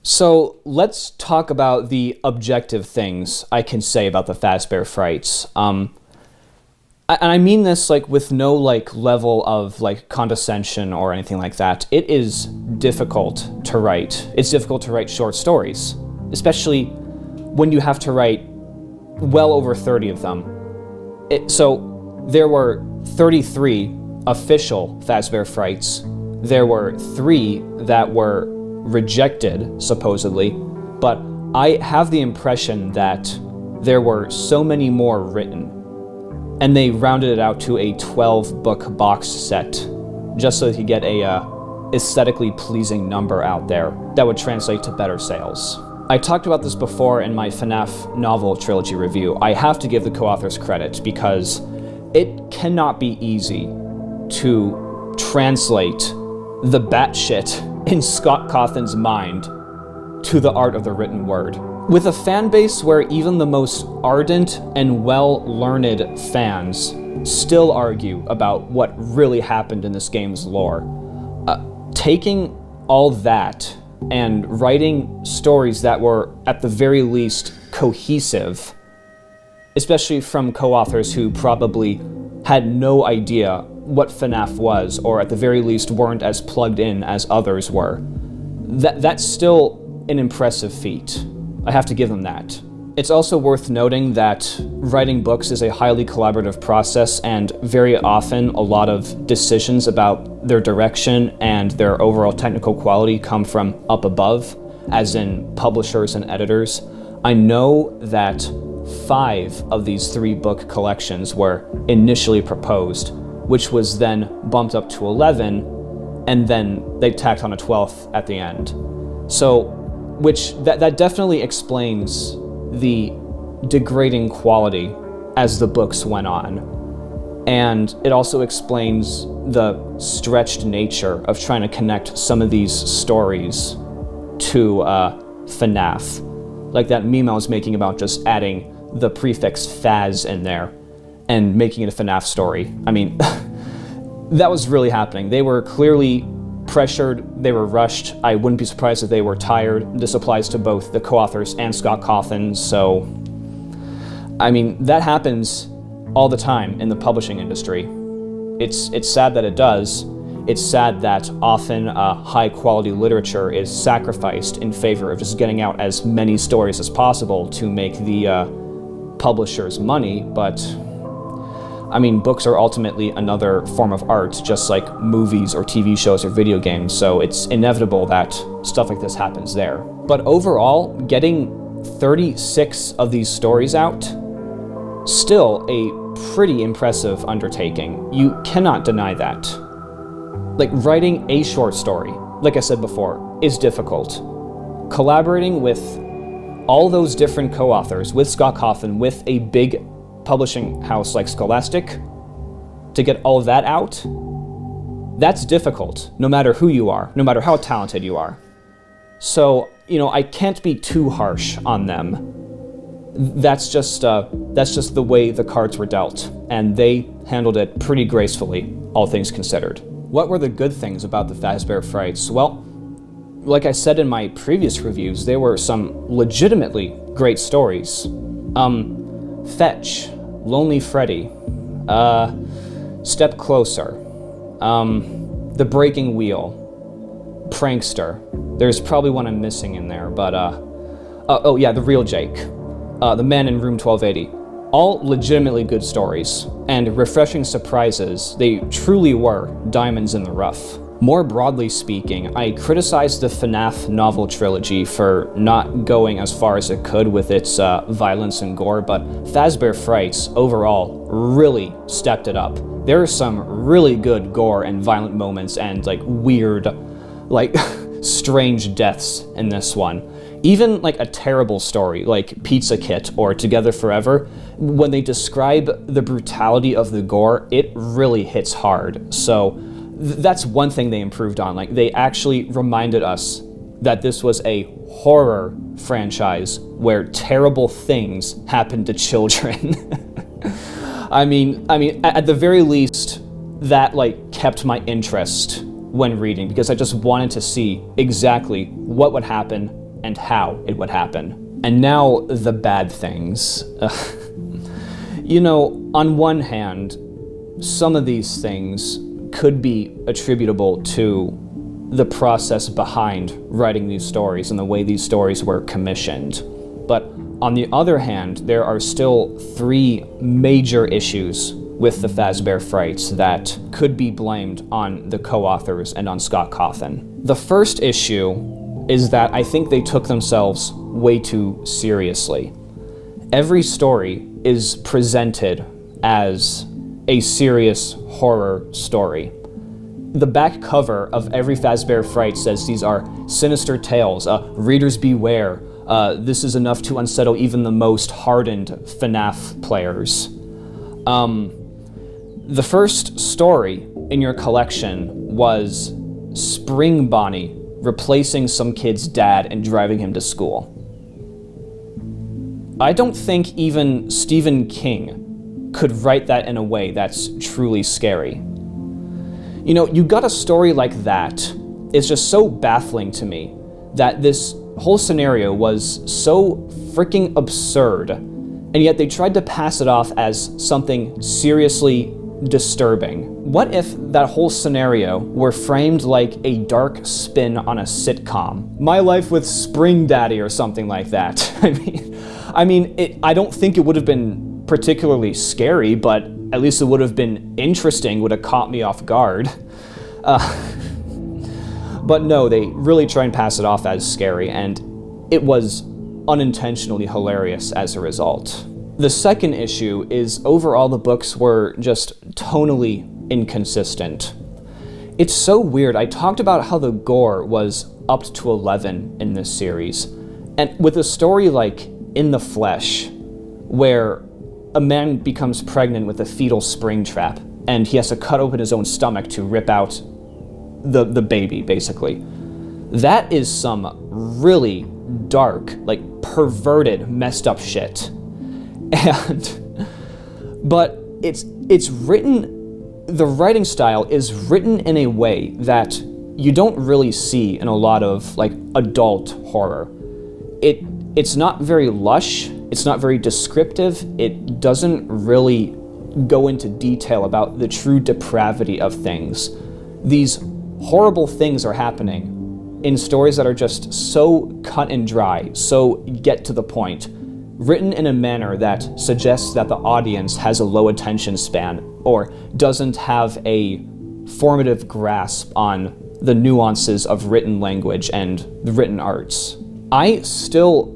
So let's talk about the objective things I can say about the Fazbear Frights. And I mean this like with no like level of like condescension or anything like that. It is difficult to write. It's difficult to write short stories, especially when you have to write well over 30 of them. So there were 33 official Fazbear Frights. There were 3 that were rejected, supposedly, but I have the impression that there were so many more written, and they rounded it out to a 12-book box set, just so they could get a aesthetically pleasing number out there that would translate to better sales. I talked about this before in my FNAF novel trilogy review. I have to give the co-authors credit because it cannot be easy to translate the batshit in Scott Cawthon's mind to the art of the written word. With a fan base where even the most ardent and well-learned fans still argue about what really happened in this game's lore, taking all that and writing stories that were, at the very least, cohesive, especially from co-authors who probably had no idea what FNAF was, or at the very least weren't as plugged in as others were. That's still an impressive feat. I have to give them that. It's also worth noting that writing books is a highly collaborative process, and very often a lot of decisions about their direction and their overall technical quality come from up above, as in publishers and editors. I know that 5 of these 3-book collections were initially proposed, which was then bumped up to 11, and then they tacked on a 12th at the end. So, that definitely explains the degrading quality as the books went on. And it also explains the stretched nature of trying to connect some of these stories to FNAF. Like that meme I was making about just adding the prefix Faz in there and making it a FNAF story. I mean, that was really happening. They were clearly pressured, they were rushed. I wouldn't be surprised if they were tired. This applies to both the co-authors and Scott Cawthon, so... I mean, that happens all the time in the publishing industry. It's sad that it does. It's sad that often high-quality literature is sacrificed in favor of just getting out as many stories as possible to make the publishers money, but I mean, books are ultimately another form of art, just like movies or TV shows or video games, so it's inevitable that stuff like this happens there. But overall, getting 36 of these stories out, still a pretty impressive undertaking. You cannot deny that. Like, writing a short story, like I said before, is difficult. Collaborating with all those different co-authors, with Scott Cawthon, with a big publishing house like Scholastic, to get all of that out, that's difficult, no matter who you are, no matter how talented you are. So, you know, I can't be too harsh on them. That's just the way the cards were dealt, and they handled it pretty gracefully, all things considered. What were the good things about the Fazbear Frights? Well, like I said in my previous reviews, there were some legitimately great stories. Fetch, Lonely Freddy, Step Closer, The Breaking Wheel, Prankster. There's probably one I'm missing in there, but oh yeah, The Real Jake, The Man in Room 1280. All legitimately good stories, and refreshing surprises. They truly were diamonds in the rough. More broadly speaking, I criticized the FNAF novel trilogy for not going as far as it could with its violence and gore, but Fazbear Frights overall really stepped it up. There are some really good gore and violent moments and like weird, like strange deaths in this one. Even like a terrible story like Pizza Kit or Together Forever, when they describe the brutality of the gore, it really hits hard. So that's one thing they improved on. Like, they actually reminded us that this was a horror franchise where terrible things happen to children. I mean, at the very least, that like kept my interest when reading, because I just wanted to see exactly what would happen, and how it would happen. And now the bad things. You know, on one hand, some of these things could be attributable to the process behind writing these stories and the way these stories were commissioned. But on the other hand, there are still 3 major issues with the Fazbear Frights that could be blamed on the co-authors and on Scott Cawthon. The first issue is that I think they took themselves way too seriously. Every story is presented as a serious horror story. The back cover of every Fazbear Fright says these are sinister tales, readers beware, this is enough to unsettle even the most hardened FNAF players. The first story in your collection was Spring Bonnie replacing some kid's dad and driving him to school. I don't think even Stephen King could write that in a way that's truly scary. You know, you got a story like that. It's just so baffling to me that this whole scenario was so freaking absurd, and yet they tried to pass it off as something seriously disturbing. What if that whole scenario were framed like a dark spin on a sitcom? My Life with Spring Daddy or something like that. I don't think it would have been particularly scary, but at least it would have been interesting, would have caught me off guard. But no, they really try and pass it off as scary, and it was unintentionally hilarious as a result. The second issue is overall the books were just tonally inconsistent. It's so weird. I talked about how the gore was upped to 11 in this series, and with a story like In the Flesh, where a man becomes pregnant with a fetal spring trap, and he has to cut open his own stomach to rip out the baby, basically. That is some really dark, like perverted, messed up shit. But it's written, the writing style is written in a way that you don't really see in a lot of like adult horror. It's not very lush, it's not very descriptive, it doesn't really go into detail about the true depravity of things. These horrible things are happening in stories that are just so cut and dry, so get to the point, written in a manner that suggests that the audience has a low attention span or doesn't have a formative grasp on the nuances of written language and the written arts. I still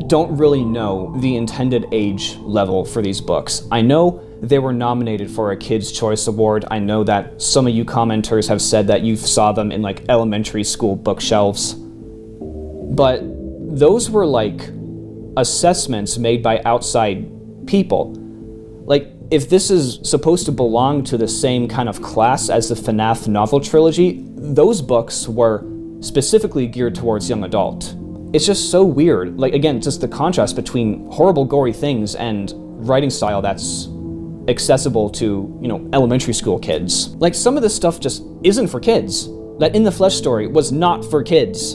don't really know the intended age level for these books. I know they were nominated for a Kids' Choice Award. I know that some of you commenters have said that you saw them in like elementary school bookshelves. But those were like assessments made by outside people. Like, if this is supposed to belong to the same kind of class as the FNAF novel trilogy, those books were specifically geared towards young adult. It's just so weird. Like, again, just the contrast between horrible, gory things and writing style that's accessible to, elementary school kids. Like, some of this stuff just isn't for kids. That In the Flesh story was not for kids.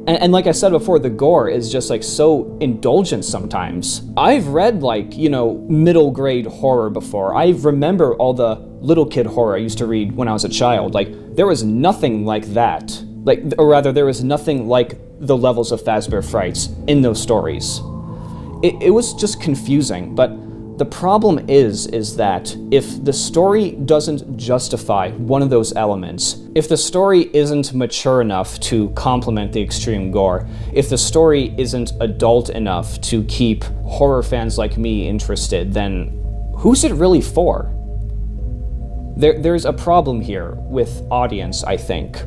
And like I said before, the gore is just like so indulgent sometimes. I've read middle grade horror before. I remember all the little kid horror I used to read when I was a child. Like, there was nothing like that. There was nothing like the levels of Fazbear Frights in those stories. It was just confusing, but the problem is that if the story doesn't justify one of those elements, if the story isn't mature enough to complement the extreme gore, if the story isn't adult enough to keep horror fans like me interested, then who's it really for? There's a problem here with audience, I think.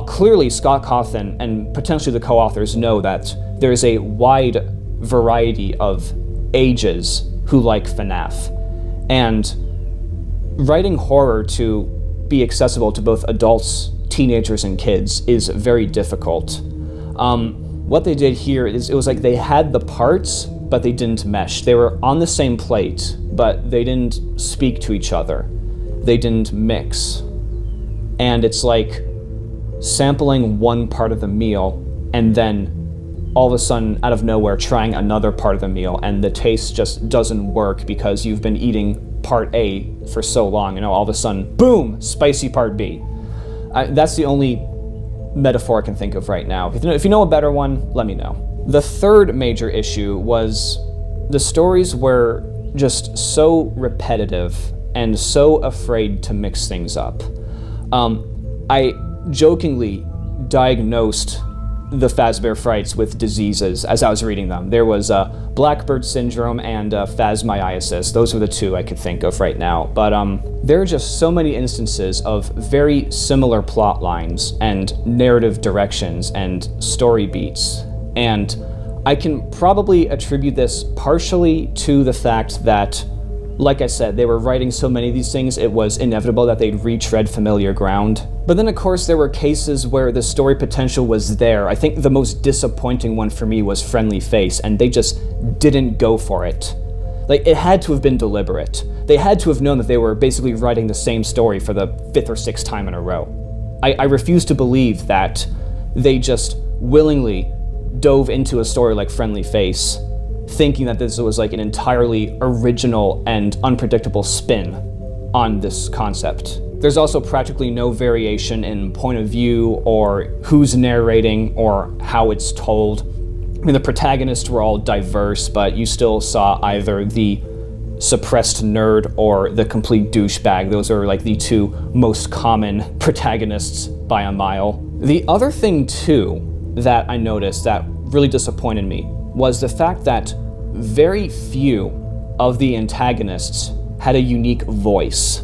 Clearly, Scott Cawthon and potentially the co-authors know that there's a wide variety of ages who like FNAF, and writing horror to be accessible to both adults, teenagers, and kids is very difficult. What they did here is it was like they had the parts, but they didn't mesh. They were on the same plate, but they didn't speak to each other. They didn't mix. And it's like, sampling one part of the meal and then all of a sudden, out of nowhere, trying another part of the meal, and the taste just doesn't work because you've been eating part A for so long, all of a sudden, boom, spicy part B. That's the only metaphor I can think of right now. If you know a better one, let me know. The third major issue was the stories were just so repetitive and so afraid to mix things up. I jokingly diagnosed the Fazbear Frights with diseases as I was reading them. There was Blackbird syndrome and phasmaiasis. Those were the two I could think of right now. But there are just so many instances of very similar plot lines and narrative directions and story beats. And I can probably attribute this partially to the fact that, like I said, they were writing so many of these things, it was inevitable that they'd retread familiar ground. But then, of course, there were cases where the story potential was there. I think the most disappointing one for me was Friendly Face, and they just didn't go for it. Like, it had to have been deliberate. They had to have known that they were basically writing the same story for the 5th or 6th time in a row. I refuse to believe that they just willingly dove into a story like Friendly Face, thinking that this was like an entirely original and unpredictable spin on this concept. There's also practically no variation in point of view or who's narrating or how it's told. I mean, the protagonists were all diverse, but you still saw either the suppressed nerd or the complete douchebag. Those are like the two most common protagonists by a mile. The other thing too that I noticed that really disappointed me was the fact that very few of the antagonists had a unique voice.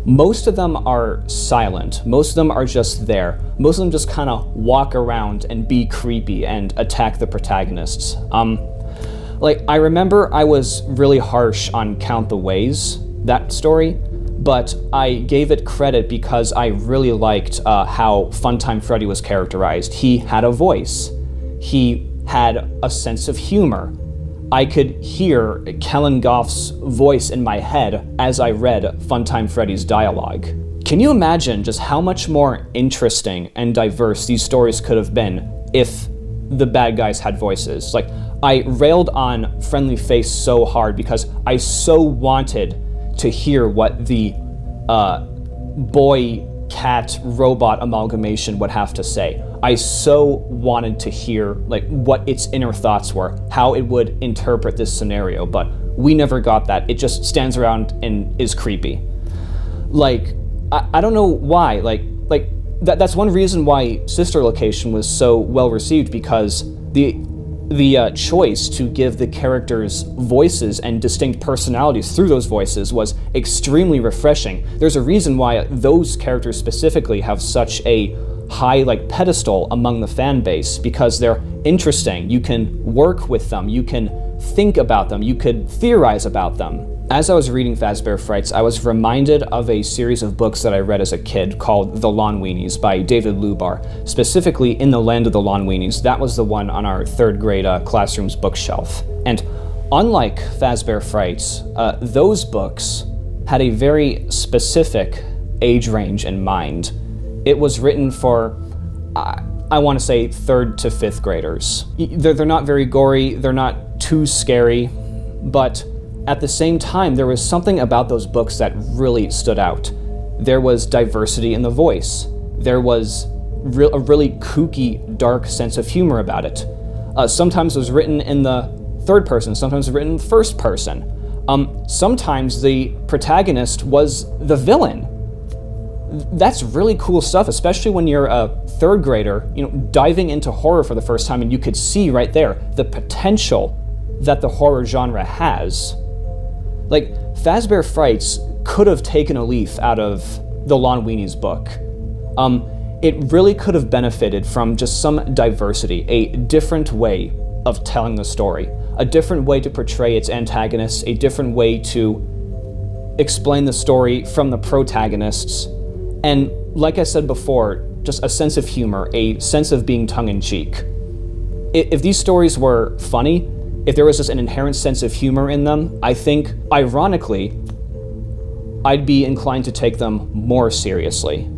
Most of them are silent. Most of them are just there. Most of them just kind of walk around and be creepy and attack the protagonists. I remember I was really harsh on Count the Ways, that story, but I gave it credit because I really liked how Funtime Freddy was characterized. He had a voice. He had a sense of humor. I could hear Kellen Goff's voice in my head as I read Funtime Freddy's dialogue. Can you imagine just how much more interesting and diverse these stories could have been if the bad guys had voices? Like, I railed on Friendly Face so hard because I so wanted to hear what the boy-cat-robot amalgamation would have to say. I so wanted to hear what its inner thoughts were, how it would interpret this scenario, but we never got that. It just stands around and is creepy. I don't know why. That's one reason why Sister Location was so well received, because the choice to give the characters voices and distinct personalities through those voices was extremely refreshing. There's a reason why those characters specifically have such a high pedestal among the fan base, because they're interesting. You can work with them, you can think about them, you could theorize about them. As I was reading Fazbear Frights, I was reminded of a series of books that I read as a kid called The Lawn Weenies by David Lubar. Specifically, In the Land of the Lawn Weenies, that was the one on our 3rd grade classroom's bookshelf. And unlike Fazbear Frights, those books had a very specific age range in mind. It was written for, I want to say, 3rd to 5th graders. They're not very gory, they're not too scary, but at the same time, there was something about those books that really stood out. There was diversity in the voice. There was a really kooky, dark sense of humor about it. Sometimes it was written in the 3rd person, sometimes it was written in the 1st person. Sometimes the protagonist was the villain. That's really cool stuff, especially when you're a 3rd grader, diving into horror for the first time, and you could see right there the potential that the horror genre has. Fazbear Frights could have taken a leaf out of the Lawn Weenies book. It really could have benefited from just some diversity, a different way of telling the story, a different way to portray its antagonists, a different way to explain the story from the protagonists, and like I said before, just a sense of humor, a sense of being tongue-in-cheek. If these stories were funny, if there was just an inherent sense of humor in them, I think, ironically, I'd be inclined to take them more seriously.